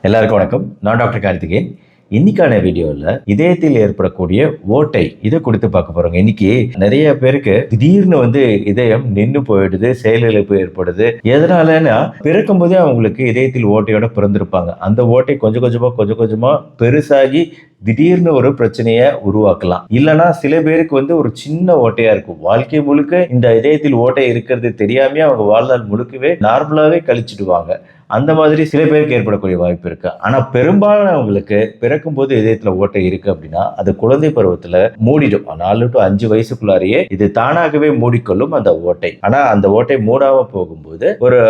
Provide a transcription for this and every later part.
எல்லாருக்கும் வணக்கம். நான் டாக்டர் கார்த்திகேயன். இன்னைக்கான வீடியோவில் இதயத்தில் ஏற்படக்கூடிய ஓட்டை இதை கொடுத்து பார்க்க போறோங்க. இன்னைக்கு நிறைய பேருக்கு திடீர்னு இதயம் நின்று போயிடுது, செயலிழப்பு ஏற்படுது. எதனாலன்னா பிறக்கும் போதே அவங்களுக்கு இதயத்தில் ஓட்டையோட பிறந்திருப்பாங்க. அந்த ஓட்டை கொஞ்சம் கொஞ்சமா பெருசாகி திடீர்னு ஒரு பிரச்சனையை உருவாக்கலாம். இல்லைன்னா சில பேருக்கு ஒரு சின்ன ஓட்டையா இருக்கும். வாழ்க்கை முழுக்க இந்த இதயத்தில் ஓட்டை இருக்கிறது தெரியாமே அவங்க வாழ்நாள் முழுக்கவே நார்மலாவே கழிச்சிடுவாங்க. அந்த மாதிரி சில பேருக்கு ஏற்படக்கூடிய வாய்ப்பு இருக்கு. ஆனா பெரும்பாலானவங்களுக்கு பிறக்கும் போது இதயத்துல ஓட்டை இருக்கு அப்படின்னா அது குழந்தை பருவத்துல மூடிடும். 4 to 5 வயசுக்குள்ளாரையே இது தானாகவே மூடிக்கொள்ளும் அந்த ஓட்டை. ஆனா அந்த ஓட்டை மூடாம போகும்போது ஒரு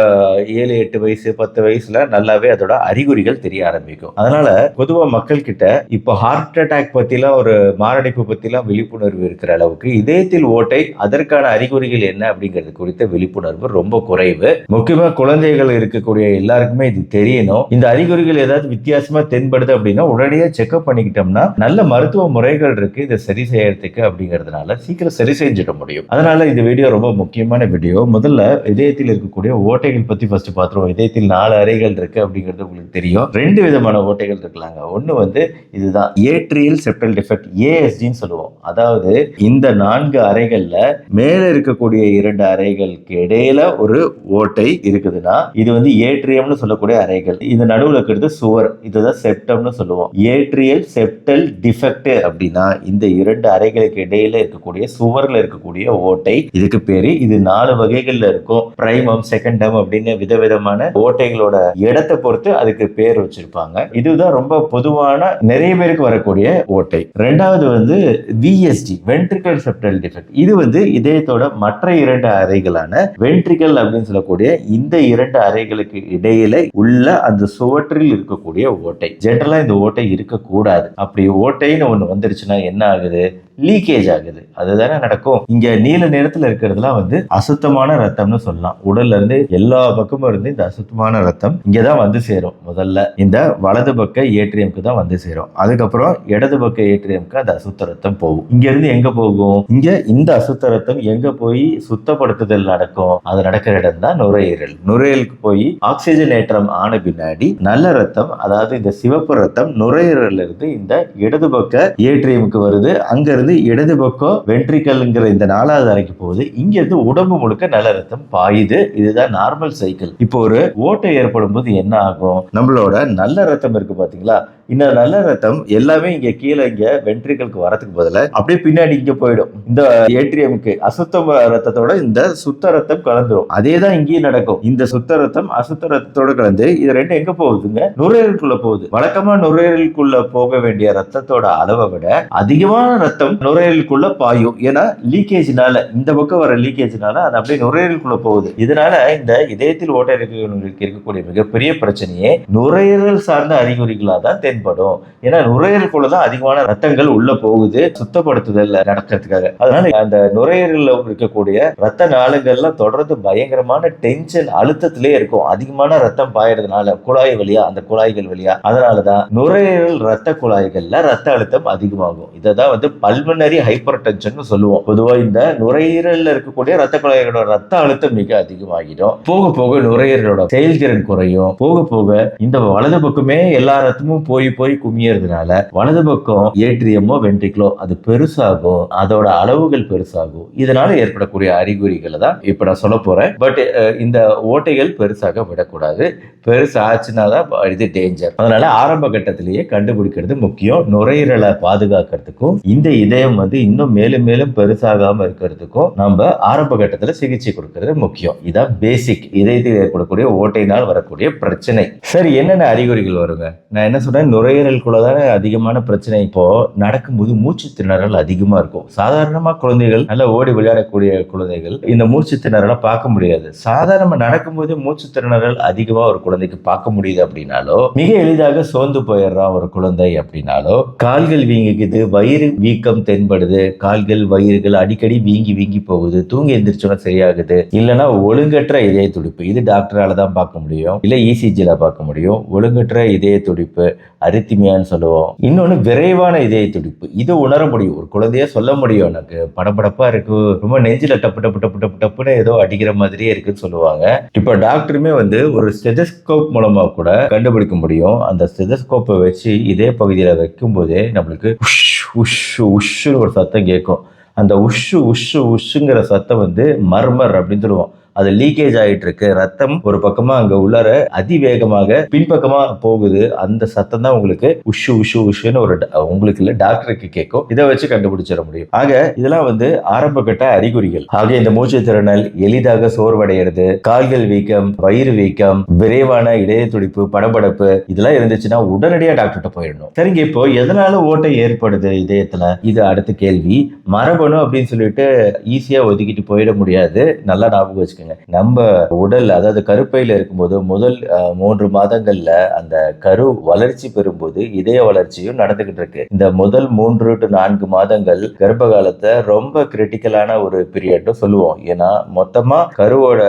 7, 8 வயசு 10 வயசுல நல்லாவே அதோட அறிகுறிகள் தெரிய ஆரம்பிக்கும். அதனால பொதுவா மக்கள் கிட்ட இப்போ ஹார்ட் அட்டாக் பத்திலாம் ஒரு மாரடைப்பு பத்திலாம் விழிப்புணர்வு இருக்கிற அளவுக்கு இதயத்தில் ஓட்டை அதற்கான அறிகுறிகள் என்ன அப்படிங்கிறது குறித்த விழிப்புணர்வு ரொம்ப குறைவு. முக்கியமா குழந்தைகள் இருக்கக்கூடிய எல்லாருக்குமே இது தெரியணும். இந்த அறிகுறிகள் ஏதாவது வித்தியாசமா தென்படுது அப்படின்னா உடனடியாக செக்அப் பண்ணிக்கிட்டோம்னா நல்ல மருத்துவ முறைகள் இருக்கு இதை சரி செய்யறதுக்கு. அப்படிங்கிறதுனால சீக்கிரம் சரி செஞ்சிட முடியும். அதனால இந்த வீடியோ ரொம்ப முக்கியமான வீடியோ. முதல்ல இதயத்தில் இருக்கக்கூடிய ஓட்டைகள் பத்தி ஃபர்ஸ்ட் பார்த்துருவோம். இதயத்தில் 4 அறைகள் இருக்கு அப்படிங்கிறது உங்களுக்கு தெரியும். 2 விதமான ஓட்டைகள் இருக்கலாங்க. ஒண்ணு இதுதான் ஏட்ரியல் செப்டல் டிஃபெக்ட், ஏஎஸ்டின்னு சொல்லுவோம். அதாவது இந்த 4 அறைகள்ல மேல இருக்கக்கூடிய 2 அறைகளுக்கு இடையில ஒரு ஓட்டை இருக்குதுன்னா இது ஏட்ரியல் சொல்லக்கூடிய அறைகள். இது நடுவுல இருக்கிறது சுவர், இதுதான் செப்டம்னு சொல்லுவோம். ஏட்ரியல் செப்டல் டிஃபெக்ட் அப்படின்னா இந்த 2 அறைகளுக்கு இடையில இருக்கக்கூடிய சுவர்ல இருக்கக்கூடிய ஓட்டை, இதுக்கு பேரு. இது 4 வகைகள்ல இருக்கும். பிரைமம், செகண்டம் அப்படின்னு விதவிதமான ஓட்டைகளோட இடத்தை பொறுத்து அதுக்கு பேர் வச்சிருப்பாங்க. இதுதான் ரொம்ப பொதுவான நிறைய பேருக்கு வரக்கூடிய ஓட்டை. ரெண்டாவது விஎஸ்டி, வென்ட்ரிகுலர் செப்டல் டிஃபெக்ட். இது இதயத்தோட மற்ற 2 அறைகளான வென்ட்ரிகல் அப்படின்னு சொல்லக்கூடிய இந்த 2 அறைகளுக்கு இடையில உள்ள அந்த சுவற்றில் இருக்கக்கூடிய ஓட்டை. ஜெனரலா இந்த ஓட்டை இருக்கக்கூடாது. அப்படி ஓட்டைன்னு ஒண்ணு வந்துருச்சுன்னா என்ன ஆகுது? லீக்கேஜ் ஆகுது. அதுதானே நடக்கும். இங்க நீல நிறத்துல இருக்கிறதுலாம் அசுத்தமான ரத்தம்னு சொல்லலாம். உடல்ல இருந்து எல்லா பக்கமும் இருந்து இந்த அசுத்தமான ரத்தம் இங்கதான் சேரும். முதல்ல இந்த வலது பக்க ஏட்ரியம்க்கு தான் சேரும். அதுக்கப்புறம் இடது பக்க ஏட்ரியம்க்கு அந்த அசுத்த ரத்தம் போகும். இங்க இருந்து எங்க போகும்? இங்க இந்த அசுத்த ரத்தம் எங்க போய் சுத்தப்படுத்துதல் நடக்கும்? அது நடக்கிற இடம் தான் நுரையீரல். நுரையீரலுக்கு போய் ஆக்சிஜன் ஏற்றம் ஆன பின்னாடி நல்ல ரத்தம், அதாவது இந்த சிவப்பு ரத்தம் நுரையீரல்ல இருந்து இந்த இடது பக்க ஏட்ரியமுக்கு வருது. அங்க இருந்து இடது பக்கம் வென்ட்ரிகல்ங்கிற இந்த 4வது அறைக்கு போகுது. இங்க இருந்து உடம்பு முழுக்க நல்ல ரத்தம் பாயுது. இதுதான் நார்மல் சைக்கிள். இப்போ ஒரு ஓட்டை ஏற்படும் போது என்ன ஆகும்? நம்மளோட நல்ல ரத்தம் இருக்கு பாத்தீங்களா? இந்த நல்ல ரத்தம் எல்லாமே இங்க கீழே இங்க வென்ட்ரிகலுக்கு வரதுக்கு பதிலா அப்படியே பின்னாடி இங்க போயிடும். இந்த ஏட்ரியமுக்கு அசுத்த ரத்தத்தோட இந்த சுத்த ரத்தம் கலந்துரும். அதேதான் இங்கேயும் நடக்கும். இந்த சுத்த ரத்தம் அசுத்த ரத்தத்தோட கலந்து இது 2 எங்க போகுதுங்க? நுரையீரலுக்குள்ள போகுது. வழக்கமா நுரையீரலுக்குள்ள போக வேண்டிய ரத்தத்தோட அளவை விட அதிகமான ரத்தம் நுரையீரலுக்குள்ள பாயும். ஏன்னா லீக்கேஜ்னால, இந்த பக்கம் வர லீக்கேஜ்னால அது அப்படியே நுரையீரலுக்குள்ள போகுது. இதனால இந்த இதயத்தில் ஓட்டை இருக்கக்கூடிய மிகப்பெரிய பிரச்சனையே நுரையீரல் சார்ந்த அறிகுறிகளா தான் தென்படும். ஏன்னா நுரையீரலுக்குள்ளதான் அதிகமான ரத்தங்கள் உள்ள போகுது சுத்தப்படுத்துதல் நடக்கிறதுக்காக. அதனால அந்த நுரையீரல்ல இருக்கக்கூடிய ரத்த நாளங்கள்லாம் தொடர்ந்து பயங்கரமான டென்ஷன் அழுத்தத்திலே இருக்கும். அதிகமான ரத்தம் பாயறதுனால குழாய் வழியா, அந்த குழாய்கள் வழியா. அதனாலதான் நுரையீரல் ரத்த குழாய்கள்ல ரத்த அழுத்தம் அதிகமாகும். இததான் பல்மனரி ஹைப்பர் டென்ஷன் சொல்லுவோம். பொதுவா இந்த நுரையீரல்ல இருக்கக்கூடிய ரத்த குழாய்களோட ரத்த அழுத்தம் மிக அதிகமாகிடும். போக போக நுரையீரலோட செயல்திறன் குறையும். போக போக இந்த வலது பக்கமே எல்லா ரத்தமும் போய் குமியறதுனால வலது பக்கம் ஏட்ரியமோ வென்ட்ரிகுலோ அது பெருசாகும். அதோட அளவுகள் பெருசாகும். இதனால ஏற்படக்கூடிய அறிகுறிகளை தான் இப்ப நான் சொல்ல போறேன். பட் இந்த ஓட்டைகள் பெருசாக விடக்கூடாது. பெருசாச்சுன்னா தான் இது டேஞ்சர். அதனால ஆரம்ப கட்டத்திலேயே கண்டுபிடிக்கிறது முக்கியம். நுரையீரலை பாதுகாக்கிறதுக்கும் இந்த இதயம் இன்னும் மேலும் மேலும் பெருசாகாம இருக்கிறதுக்கும் நம்ம ஆரம்ப கட்டத்துல சிகிச்சை கொடுக்கிறது முக்கியம். இதான் பேசிக். இதயத்தில் ஏற்படக்கூடிய ஓட்டையினால் வரக்கூடிய பிரச்சனை. சரி, என்னென்ன அறிகுறிகள் வருங்க? நான் என்ன சொல்றேன், நுரையீரலுக்குள்ளதான அதிகமான பிரச்சனை. இப்போ நடக்கும்போது மூச்சு திணறல் அதிகமா இருக்கும். சாதாரணமா குழந்தைகள் நல்லா ஓடி விளையாடக்கூடிய குழந்தைகள் இந்த மூச்சு திணறலை பார்க்க முடியாது. சாதாரணமா நடக்கும்போது மூச்சு திணறல் அதிகமா ஒரு குழந்தைக்கு பார்க்க முடியுது அப்படின்னாலோ, மிக எளிதாக சோர்ந்து போயிடுறான் ஒரு குழந்தை அப்படின்னாலோ, கால்கள் வீங்கிக்குது, வயிறு வீக்கம் தென்படுது, கால்கள் வயிறுகள் அடிக்கடி வீங்கி போகுது, தூங்கி எந்திரிச்சோன்னா சரியாகுது, இல்லைன்னா ஒழுங்கற்ற இதய துடிப்பு, இது டாக்டரால தான் பார்க்க முடியும், இல்ல இசிஜில பார்க்க முடியும். ஒழுங்கற்ற இதய துடிப்பு, அரித்திமியான்னு சொல்லுவோம். இன்னொன்னு விரைவான இதய துடிப்பு. இது உணர முடியும், ஒரு குழந்தைய சொல்ல முடியும், எனக்கு படபடப்பா இருக்கு, ரொம்ப நெஞ்சில டப்பு டப்பு டப்பு டப்பு டப்புன்னு ஏதோ அடிக்கிற மாதிரியே இருக்குன்னு சொல்லுவாங்க. இப்ப டாக்டருமே வந்து ஒரு ஸ்டெதஸ்கோப் மூலமா கூட கண்டுபிடிக்க முடியும். அந்த ஸ்டெதஸ்கோப்பை வச்சு இதே பகுதியில வைக்கும் போதே நம்மளுக்கு உஷ் உஷ் உஷ்ன்னு ஒரு சத்தம் கேட்கும். அந்த உஷ் உஷ் உஷ்ங்கிற சத்தம் வந்து மர்மர் அப்படின்னு சொல்லுவோம். அது லீக்கேஜ் ஆயிட்டு இருக்கு, ரத்தம் ஒரு பக்கமா அங்க உள்ளார அதிவேகமாக பின்பக்கமா போகுது, அந்த சத்தம் தான் உங்களுக்கு உஷு உஷு உஷுன்னு ஒரு உங்களுக்கு இல்ல டாக்டருக்கு கேட்கும். இதை வச்சு கண்டுபிடிச்சிட முடியும். ஆக இதெல்லாம் வந்து ஆரம்ப கட்ட அறிகுறிகள். ஆக இந்த மூச்சு திறனல், எளிதாக சோர்வடைகிறது, கால்கள் வீக்கம், வயிறு வீக்கம், விரைவான இதய துடிப்பு, படபடப்பு இதெல்லாம் இருந்துச்சுன்னா உடனடியா டாக்டர்கிட்ட போயிடணும். சரிங்க, இப்போ எதனால ஓட்டை ஏற்படுது இதயத்துல? இது அடுத்த கேள்வி. மரபணு அப்படின்னு சொல்லிட்டு ஈஸியா ஒதுக்கிட்டு போயிட முடியாது. நல்லா ஞாபகம் வச்சுக்கோங்க. நம்ம உடல், அதாவது கருப்பையில இருக்கும்போது முதல் 3 மாதங்கள்ல அந்த கரு வளர்ச்சி பெறும்போது இதய வளர்ச்சியும் நடந்துகிட்டு இருக்கு. இந்த முதல் 3 to 4 மாதங்கள் கர்ப்ப காலத்தை ரொம்ப கிரிட்டிக்கலான ஒரு பீரியட் சொல்லுவோம். ஏன்னா மொத்தமா கருவோட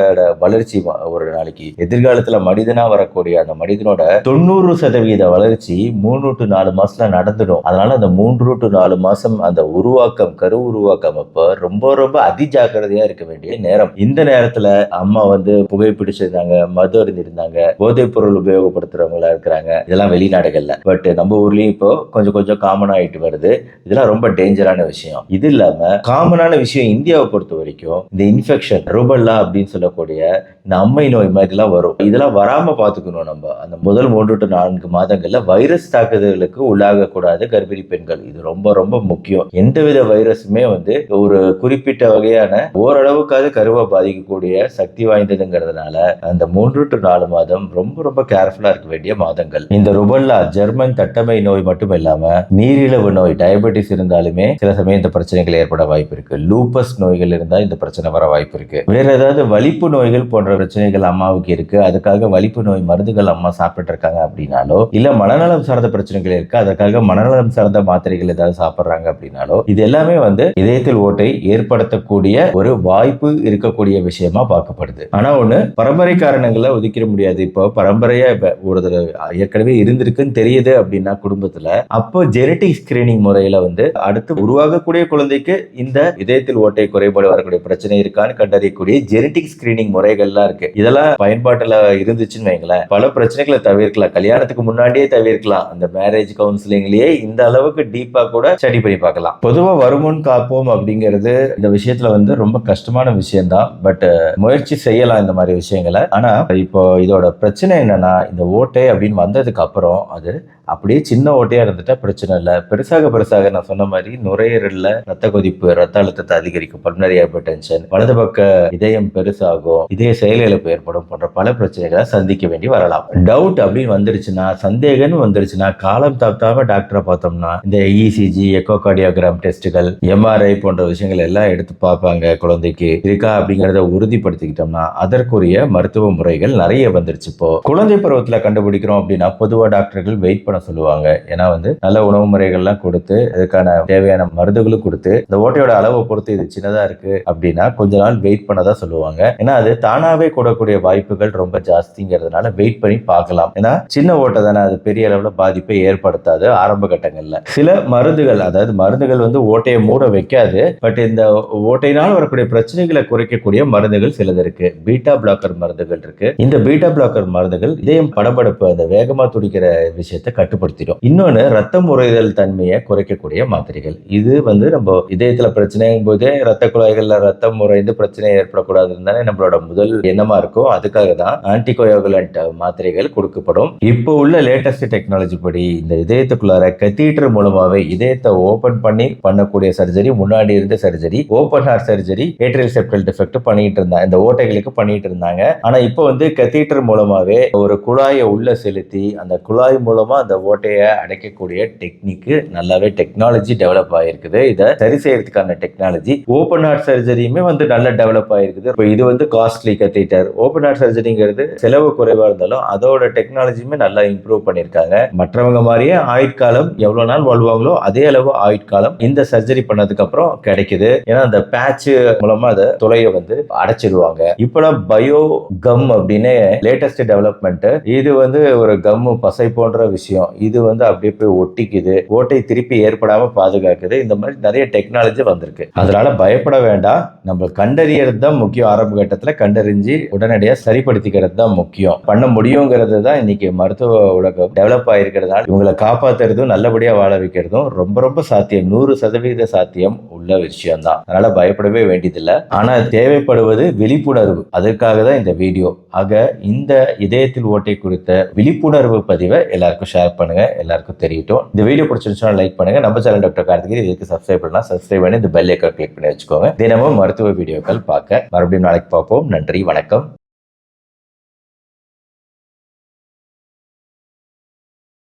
வளர்ச்சி ஒரு நாளைக்கு எதிர்காலத்துல மனிதனா வரக்கூடிய அந்த மனிதனோட 90% வளர்ச்சி 3 to 4 மாசத்துல நடந்துடும். அதனால அந்த 3 to 4 மாசம் அந்த உருவாக்கம், கரு உருவாக்கம் அப்ப ரொம்ப ரொம்ப அதிஜாக்கிரதையா இருக்க வேண்டிய நேரம். இந்த நேரத்துல அம்மா வந்து புகைப்பிடிச்சிருந்தாங்க, மது அருந்திருந்தாங்க, போதைப் பொருள் உபயோகப்படுத்துறவங்களா இருக்கிறாங்க. இதெல்லாம் வெளிநாடுகள்ல. பட் நம்ம ஊர்லயும் இப்போ கொஞ்சம் கொஞ்சம் காமன் ஆயிட்டு வருது. இதெல்லாம் ரொம்ப டேஞ்சரான விஷயம். இது இல்லாம காமனான விஷயம் இந்தியாவை பொறுத்த வரைக்கும் இந்த இன்ஃபெக்ஷன், ருபல்லா அப்படின்னு சொல்லக்கூடிய இந்த அம்மை நோய் மாதிரி எல்லாம் வரும். இதெல்லாம் வராம பாத்துக்கணும். நம்ம அந்த முதல் 3 to 4 மாதங்கள்ல வைரஸ் தாக்குதலுக்கு உள்ளாக கூடாது கர்ப்பிணி பெண்கள். இது ரொம்ப ரொம்ப முக்கியம். எந்தவித வைரஸுமே வந்து ஒரு குறிப்பிட்ட வகையான ஓரளவுக்காவது கருவை பாதிக்கக்கூடிய சக்தி வாய்ந்ததுங்கிறதுனால அந்த 3 to 4 மாதம் ரொம்ப ரொம்ப கேர்ஃபுல்லா இருக்க வேண்டிய மாதங்கள். இந்த ருபல்லா ஜெர்மன் தட்டமை நோய் மட்டும் இல்லாம நீரிழிவு நோய், டயபெட்டிஸ் இருந்தாலுமே சில சமயம் இந்த பிரச்சனைகள் ஏற்பட வாய்ப்பு இருக்கு. லூப்பஸ் நோய்கள் இருந்தா இந்த பிரச்சனை வர வாய்ப்பு இருக்கு. வேற ஏதாவது வலிப்பு நோய்கள் போன்ற பிரச்சனைகள் அம்மாவுக்கு இருக்கு, அதுக்காக வலிப்பு நோய் மருந்துகள் அம்மா சாப்பிட்டு இருக்காங்க அப்படின்னாலோ, இல்ல மனநலம் சார்ந்த பிரச்சனைகள் இருக்கு, அதுக்காக மனநலம் சார்ந்த மாத்திரைகள் ஏதாவது சாப்பிடுறாங்க அப்படின்னாலோ, இது எல்லாமே வந்து இதயத்தில் ஓட்டை ஏற்படுத்தக்கூடிய ஒரு வாய்ப்பு இருக்கக்கூடிய விஷயமா பார்க்கப்படுது. ஆனா ஒண்ணு, பரம்பரை காரணங்களை ஒதுக்கிட முடியாது. இப்போ பரம்பரையா ஒருத்தர் ஏற்கனவே இருந்திருக்குன்னு தெரியுது அப்படின்னா குடும்பத்துல, அப்போ ஜெனட்டிக் ஸ்கிரீனிங் முறையில வந்து அடுத்து உருவாகக்கூடிய குழந்தைக்கு இந்த இதயத்தில் ஓட்டை குறைபாடு வரக்கூடிய பிரச்சனை இருக்கான்னு கண்டறியக்கூடிய ஜெனட்டிக் ஸ்கிரீனிங் முறைகள்லாம் இருக்கு. இதெல்லாம் பயன்பாட்டுல இருந்துச்சுன்னு வைங்களேன், பல பிரச்சனைகளை தவிர்க்கலாம். கல்யாணத்துக்கு முன்னாடியே தவிர்க்கலாம். அந்த மேரேஜ் கவுன்சிலிங்லயே இந்த அளவுக்கு டீப்பா கூட ஸ்டடி பண்ணி பார்க்கலாம். பொதுவா வருமுன் காப்போம் அப்படிங்கிறது இந்த விஷயத்துல வந்து ரொம்ப கஷ்டமான விஷயம் தான். பட் முயற்சி செய்யலாம் இந்த மாதிரி விஷயங்களை. ஆனா இப்போ இதோட பிரச்சனை என்னன்னா, இந்த ஓட்டை அப்படின்னு வந்ததுக்கு அப்புறம் அது அப்படியே சின்ன ஓட்டையா இருந்துட்டா பிரச்சனை இல்லை. பெருசாக பெருசாக நான் சொன்ன மாதிரி நுரையீரல்ல ரத்த கொதிப்பு, ரத்த அழுத்தத்தை அதிகரிக்கும், பல்மனரி ஹைப்பர்டென்ஷன், வலது பக்க இதயம் பெருசாகும், இதய செயலிழப்பு ஏற்படும் போன்ற பல பிரச்சனைகளை சந்திக்க வேண்டி வரலாம். டவுட் அப்படின்னு வந்துருச்சுன்னா, சந்தேகம்னு வந்துருச்சுன்னா, காலம் தாழ்த்தாம டாக்டரை பார்த்தோம்னா இந்த இசிஜி, எக்கோ கார்டியோகிராம் டெஸ்ட்டுகள், எம்ஆர்ஐ போன்ற விஷயங்கள் எல்லாம் எடுத்து பார்ப்பாங்க. குழந்தைக்கு இருக்கா அப்படிங்கறத உறுதிப்படுத்திக்கிட்டோம்னா அதற்குரிய மருத்துவ முறைகள் நிறைய வந்துருச்சு. இப்போ குழந்தை பருவத்துல கண்டுபிடிக்கிறோம் அப்படின்னா பொதுவா டாக்டர்கள் வெயிட் பண்ண சொல்லுவாங்க. ஏன்னா வந்து நல்ல உணவு முறைகள்லாம் கொடுத்து அதுக்கான தேவையான மருந்துகளும் கொடுத்து இந்த ஓட்டையோட அளவை பொறுத்து இது சின்னதா இருக்கு அப்படின்னா கொஞ்ச நாள் வெயிட் பண்ணதான் சொல்லுவாங்க. ஏன்னா அது தானாவே கூடக்கூடிய வாய்ப்புகள் ரொம்ப ஜாஸ்திங்கிறதுனால வெயிட் பண்ணி பார்க்கலாம். ஏன்னா சின்ன ஓட்டை தானே, அது பெரிய அளவுல பாதிப்பை ஏற்படுத்தாது ஆரம்ப கட்டங்கள்ல. சில மருந்துகள், அதாவது மருந்துகள் வந்து ஓட்டையை மூட வைக்காது, பட் இந்த ஓட்டையினால் வரக்கூடிய பிரச்சனைகளை குறைக்கக்கூடிய மருந்துகள் சிலது இருக்கு. பீட்டா பிளாக்கர் மருந்துகள் இருக்கு. இந்த பீட்டா பிளாக்கர் மருந்துகள் இதயம் படபடப்பு, அந்த வேகமா துடிக்கிற விஷயத்தை கட்டுப்படுத்திடும். இன்னொன்னு ரத்தம் உறைதல் தன்மையை குறைக்கக்கூடிய மாத்திரைகள். இது வந்து நம்ம இதயத்துல பிரச்சனையும் போது ரத்த குழாய்கள்ல ரத்தம் உறைந்து பிரச்சனை ஏற்படக்கூடாதுன்னு தானே நம்மளோட முதல் எண்ணமா இருக்கும். அதுக்காக தான் ஆன்டிகோயாகுலண்ட் மாத்திரைகள் கொடுக்கப்படும். இப்போ உள்ள லேட்டஸ்ட் டெக்னாலஜி படி இந்த இதயத்துக்குள்ளார கத்தீட்டர் மூலமாவே இதயத்தை ஓபன் பண்ணி பண்ணக்கூடிய சர்ஜரி, முன்னாடி இருந்த surgery open heart surgery, atrial septal defect பண்ணிட்டு இருந்தாங்க, இந்த ஓட்டைகளுக்கு பண்ணிட்டு இருந்தாங்க. ஆனா இப்போ வந்து கத்தீட்டர் மூலமாவே ஒரு குழாயை உள்ள செலுத்தி அந்த குழாய் மூலமா அந்த ஓட்டையை அடைக்கக்கூடிய டெக்னிக் நல்லாவே டெக்னாலஜி டெவலப் ஆயிருக்குது. இதை சரி செய்யறதுக்கான டெக்னாலஜி ஓபன் ஹார்ட் சர்ஜரியுமே வந்து நல்ல டெவலப் ஆயிருக்குது. இப்போ இது வந்து காஸ்ட்லி கத்தீட்டர். ஓபன் ஹார்ட் சர்ஜரிங்கிறது செலவு குறைவா இருந்தாலும் அதோட டெக்னாலஜியுமே நல்லா இம்ப்ரூவ் பண்ணிருக்காங்க. மற்றவங்க மாதிரியே ஆயுட்காலம் எவ்வளவு நாள் வாழ்வாங்களோ அதே அளவு ஆயுட்காலம் இந்த சர்ஜரி பண்ணதுக்கு அப்புறம் கிடைக்குது. ஏன்னா அந்த பேட்ச் மூலமா அதை துளையை வந்து அடைச்சிடும். அழிச்சிருவாங்க. இப்பெல்லாம் பயோ கம் அப்படின்னு லேட்டஸ்ட் டெவலப்மெண்ட். இது வந்து ஒரு கம் பசை போன்ற விஷயம். இது வந்து அப்படியே போய் ஒட்டிக்குது, ஓட்டை திருப்பி ஏற்படாம பாதுகாக்குது. இந்த மாதிரி நிறைய டெக்னாலஜி வந்திருக்கு. அதனால பயப்பட வேண்டாம். நம்ம கண்டறியறது தான் முக்கியம். ஆரம்ப கட்டத்துல கண்டறிஞ்சு உடனடியா சரிப்படுத்திக்கிறது தான் முக்கியம். பண்ண முடியுங்கிறது தான் இன்னைக்கு மருத்துவ உலகம் டெவலப் ஆயிருக்கிறதால இவங்களை காப்பாத்துறதும் நல்லபடியா வாழ வைக்கிறதும் ரொம்ப ரொம்ப சாத்தியம். 100% சாத்தியம் உள்ள விஷயம் தான். அதனால பயப்படவே வேண்டியதில்லை. ஆனா தேவைப்படுவது விழிப்புணர்வு. அதற்காக தான் இந்த வீடியோ. ஆக இந்த இதயத்தில் ஓட்டை குறித்த விழிப்புணர்வு பதிவை எல்லாருக்கும் ஷேர் பண்ணுங்க, எல்லாருக்கும் தெரியட்டும். இந்த வீடியோ பிடிச்சிருந்துச்சுன்னா லைக் பண்ணுங்க. நம்ம சேனல் டாக்டர் கார்த்திகேயன் இதுக்கு சப்ஸ்கிரைப் பண்ணா சப்ஸ்கிரைப் பண்ணி இந்த பெல் ஐகான் கிளிக் பண்ணி வச்சுக்கோங்க. தினமும் மருத்துவ வீடியோக்கள் பார்க்க மறுபடியும் நாளைக்கு பார்ப்போம். நன்றி, வணக்கம்.